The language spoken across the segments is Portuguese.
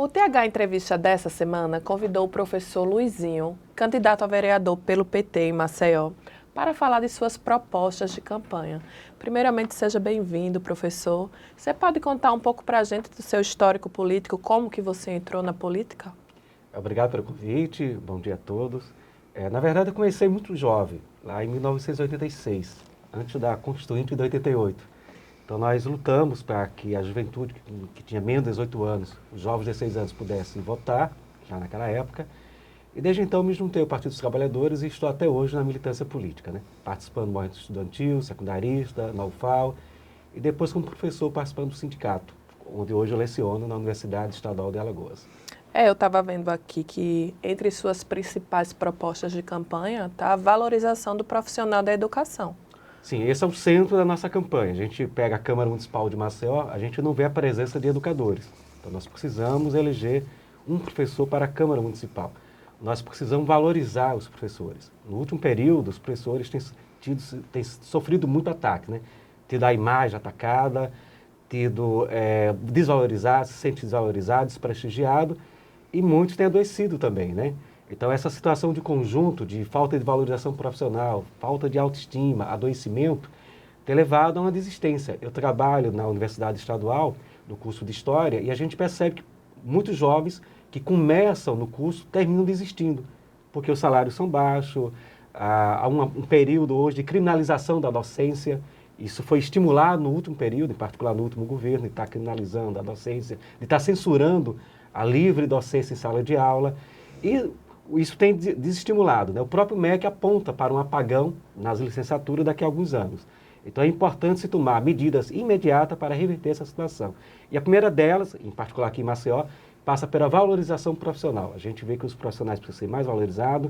O TH Entrevista dessa semana convidou o professor Luizinho, candidato a vereador pelo PT em Maceió, para falar de suas propostas de campanha. Primeiramente, seja bem-vindo, professor. Você pode contar um pouco para a gente do seu histórico político, como que você entrou na política? Obrigado pelo convite, bom dia a todos. Na verdade, eu comecei muito jovem, lá em 1986, antes da Constituinte de 88. Então, nós lutamos para que a juventude que tinha menos de 18 anos, os jovens de 16 anos, pudessem votar, já naquela época. E desde então me juntei ao Partido dos Trabalhadores e estou até hoje na militância política, né? Participando do movimento estudantil, secundarista, na UFAL, e depois como professor participando do sindicato, onde hoje eu leciono na Universidade Estadual de Alagoas. Eu estava vendo aqui que entre suas principais propostas de campanha está a valorização do profissional da educação. Sim, esse é o centro da nossa campanha. A gente pega a Câmara Municipal de Maceió, a gente não vê a presença de educadores. Então nós precisamos eleger um professor para a Câmara Municipal. Nós precisamos valorizar os professores. No último período, os professores têm sofrido muito ataque, né? Tido a imagem atacada, desvalorizado, se sente desvalorizado, desprestigiado, e muitos têm adoecido também, né? Então, essa situação de conjunto, de falta de valorização profissional, falta de autoestima, adoecimento, tem levado a uma desistência. Eu trabalho na Universidade Estadual, no curso de História, e a gente percebe que muitos jovens que começam no curso terminam desistindo, porque os salários são baixos, há um período hoje de criminalização da docência. Isso foi estimulado no último período, em particular no último governo, de estar criminalizando a docência, de estar censurando a livre docência em sala de aula. E isso tem desestimulado, né? O próprio MEC aponta para um apagão nas licenciaturas daqui a alguns anos. Então é importante se tomar medidas imediatas para reverter essa situação. E a primeira delas, em particular aqui em Maceió, passa pela valorização profissional. A gente vê que os profissionais precisam ser mais valorizados,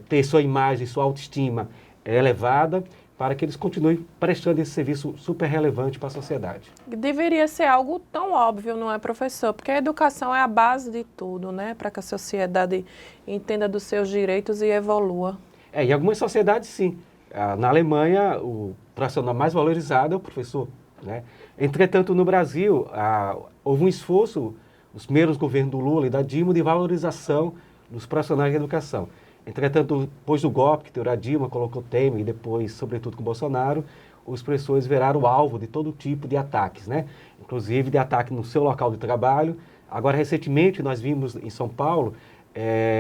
ter sua imagem, sua autoestima elevada, para que eles continuem prestando esse serviço super relevante para a sociedade. Deveria ser algo tão óbvio, não é, professor? Porque a educação é a base de tudo, né? Para que a sociedade entenda dos seus direitos e evolua. Em algumas sociedades, sim. Na Alemanha, o profissional mais valorizado é o professor, né? Entretanto, no Brasil, houve um esforço, os primeiros governos do Lula e da Dilma, de valorização dos profissionais de educação. Entretanto, depois do golpe que teorou a Dilma, colocou Temer e depois, sobretudo com Bolsonaro, os professores viraram alvo de todo tipo de ataques, né? Inclusive de ataque no seu local de trabalho. Agora, recentemente, nós vimos em São Paulo,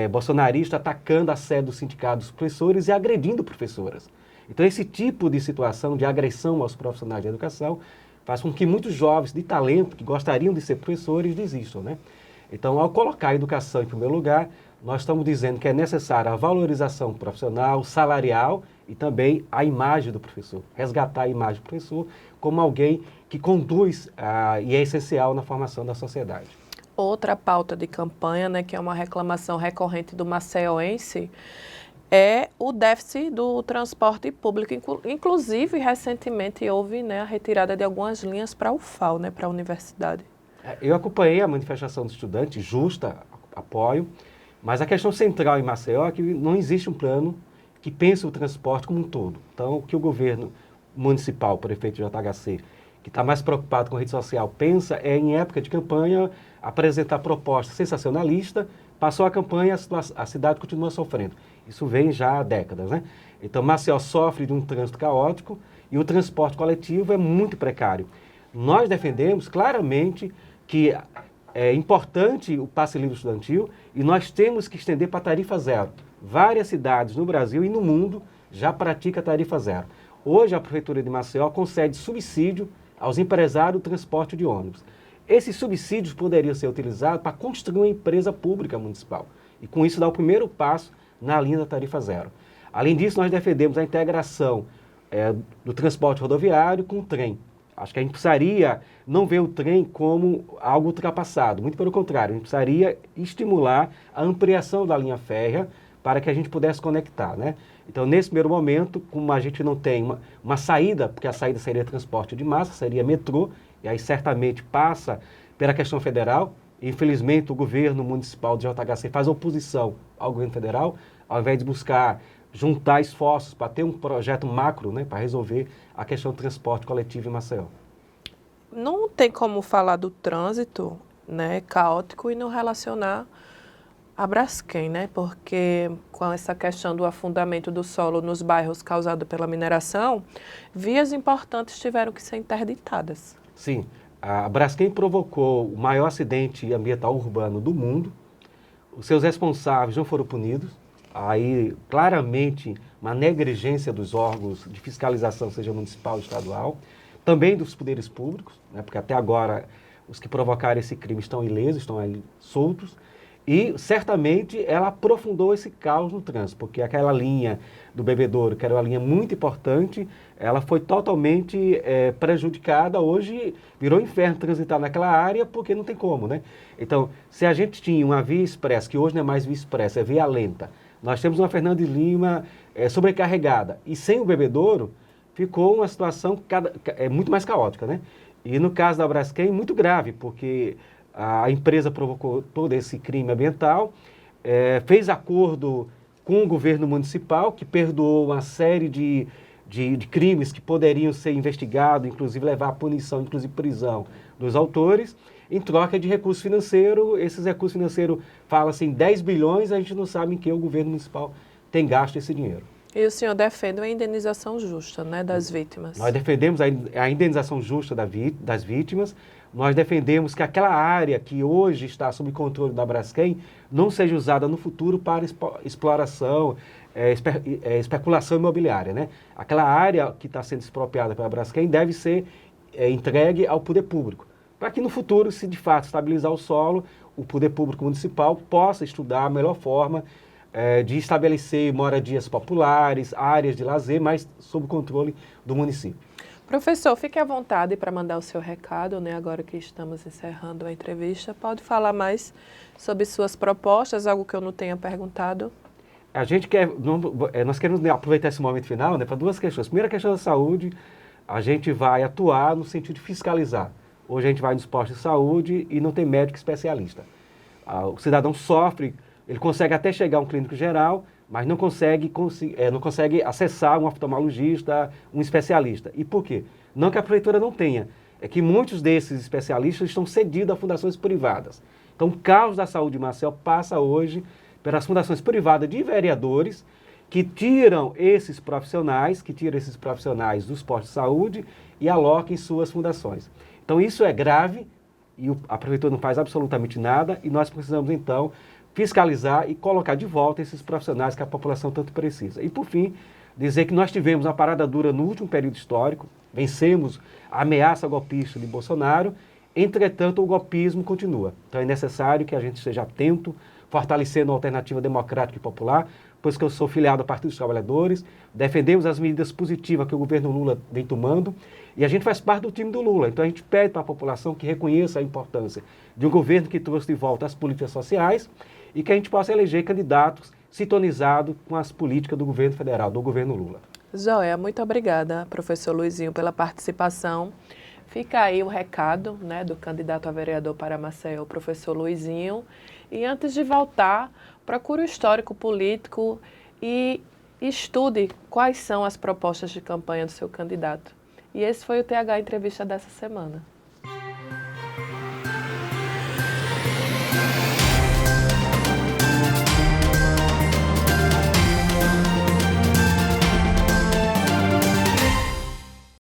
bolsonarista atacando a sede do sindicato dos professores e agredindo professoras. Então, esse tipo de situação de agressão aos profissionais de educação faz com que muitos jovens de talento, que gostariam de ser professores, desistam, né? Então, ao colocar a educação em primeiro lugar, nós estamos dizendo que é necessária a valorização profissional, salarial e também a imagem do professor. Resgatar a imagem do professor como alguém que conduz e é essencial na formação da sociedade. Outra pauta de campanha, né, que é uma reclamação recorrente do maceioense, é o déficit do transporte público. Inclusive, recentemente houve, né, a retirada de algumas linhas para a UFAL, né, para a universidade. Eu acompanhei a manifestação dos estudantes, justa, apoio, mas a questão central em Maceió é que não existe um plano que pense o transporte como um todo. Então, o que o governo municipal, o prefeito JHC, que está mais preocupado com a rede social, pensa é, em época de campanha, apresentar propostas sensacionalistas, passou a campanha, a cidade continua sofrendo. Isso vem já há décadas, né? Então, Maceió sofre de um trânsito caótico e o transporte coletivo é muito precário. Nós defendemos claramente que é importante o passe livre estudantil e nós temos que estender para tarifa zero. Várias cidades no Brasil e no mundo já praticam tarifa zero. Hoje a Prefeitura de Maceió concede subsídio aos empresários do transporte de ônibus. Esses subsídios poderiam ser utilizados para construir uma empresa pública municipal e com isso dar o primeiro passo na linha da tarifa zero. Além disso, nós defendemos a integração do transporte rodoviário com o trem. Acho que a gente precisaria não ver o trem como algo ultrapassado, muito pelo contrário, a gente precisaria estimular a ampliação da linha férrea para que a gente pudesse conectar, né? Então, nesse primeiro momento, como a gente não tem uma saída, porque a saída seria transporte de massa, seria metrô, e aí certamente passa pela questão federal, infelizmente o governo municipal de JHC faz oposição ao governo federal, ao invés de buscar juntar esforços para ter um projeto macro, né, para resolver a questão do transporte coletivo em Maceió. Não tem como falar do trânsito né, caótico e não relacionar a Braskem, né? Porque com essa questão do afundamento do solo nos bairros causado pela mineração, vias importantes tiveram que ser interditadas. Sim, a Braskem provocou o maior acidente ambiental urbano do mundo. Os seus responsáveis não foram punidos. Aí, claramente, uma negligência dos órgãos de fiscalização, seja municipal ou estadual, também dos poderes públicos, né? Porque até agora os que provocaram esse crime estão ilesos, estão ali soltos. E, certamente, ela aprofundou esse caos no trânsito, porque aquela linha do Bebedouro, que era uma linha muito importante, ela foi totalmente prejudicada. Hoje virou inferno transitar naquela área, porque não tem como, né? Então, se a gente tinha uma via expressa, que hoje não é mais via expressa, é via lenta, nós temos uma Fernando de Lima sobrecarregada, e sem o Bebedouro, ficou uma situação muito mais caótica, né? E no caso da Braskem, muito grave, porque a empresa provocou todo esse crime ambiental, fez acordo com o governo municipal, que perdoou uma série de crimes que poderiam ser investigados, inclusive levar à punição, inclusive prisão dos autores, em troca de recurso financeiro. Esses recursos financeiros, fala-se em 10 bilhões, a gente não sabe em que o governo municipal tem gasto esse dinheiro. E o senhor defende uma indenização justa, né, das vítimas? Nós defendemos a indenização justa das vítimas. Nós defendemos que aquela área que hoje está sob controle da Braskem não seja usada no futuro para exploração, especulação imobiliária, né? Aquela área que está sendo expropriada pela Braskem deve ser entregue ao poder público, para que no futuro, se de fato estabilizar o solo, o poder público municipal possa estudar a melhor forma de estabelecer moradias populares, áreas de lazer, mas sob o controle do município. Professor, fique à vontade para mandar o seu recado, né? Agora que estamos encerrando a entrevista, pode falar mais sobre suas propostas, algo que eu não tenha perguntado? A gente nós queremos aproveitar esse momento final, né, para duas questões. Primeira, a questão da saúde, a gente vai atuar no sentido de fiscalizar. Hoje a gente vai nos postos de saúde e não tem médico especialista. O cidadão sofre, ele consegue até chegar a um clínico geral, mas não consegue acessar um oftalmologista, um especialista. E por quê? Não que a prefeitura não tenha, é que muitos desses especialistas estão cedidos a fundações privadas. Então, o caos da saúde de Maceió passa hoje pelas fundações privadas de vereadores que tiram esses profissionais dos postos de saúde e alocam em suas fundações. Então, isso é grave e a prefeitura não faz absolutamente nada, e nós precisamos, então, fiscalizar e colocar de volta esses profissionais que a população tanto precisa. E, por fim, dizer que nós tivemos uma parada dura no último período histórico, vencemos a ameaça golpista de Bolsonaro, entretanto, o golpismo continua. Então, é necessário que a gente esteja atento, fortalecendo a alternativa democrática e popular, pois que eu sou filiado ao Partido dos Trabalhadores, defendemos as medidas positivas que o governo Lula vem tomando, e a gente faz parte do time do Lula. Então, a gente pede para a população que reconheça a importância de um governo que trouxe de volta as políticas sociais, e que a gente possa eleger candidatos sintonizados com as políticas do governo federal, do governo Lula. Joia, muito obrigada, professor Luizinho, pela participação. Fica aí o recado, né, do candidato a vereador para Maceió, o professor Luizinho. E antes de voltar, procure o histórico político e estude quais são as propostas de campanha do seu candidato. E esse foi o TH Entrevista dessa semana.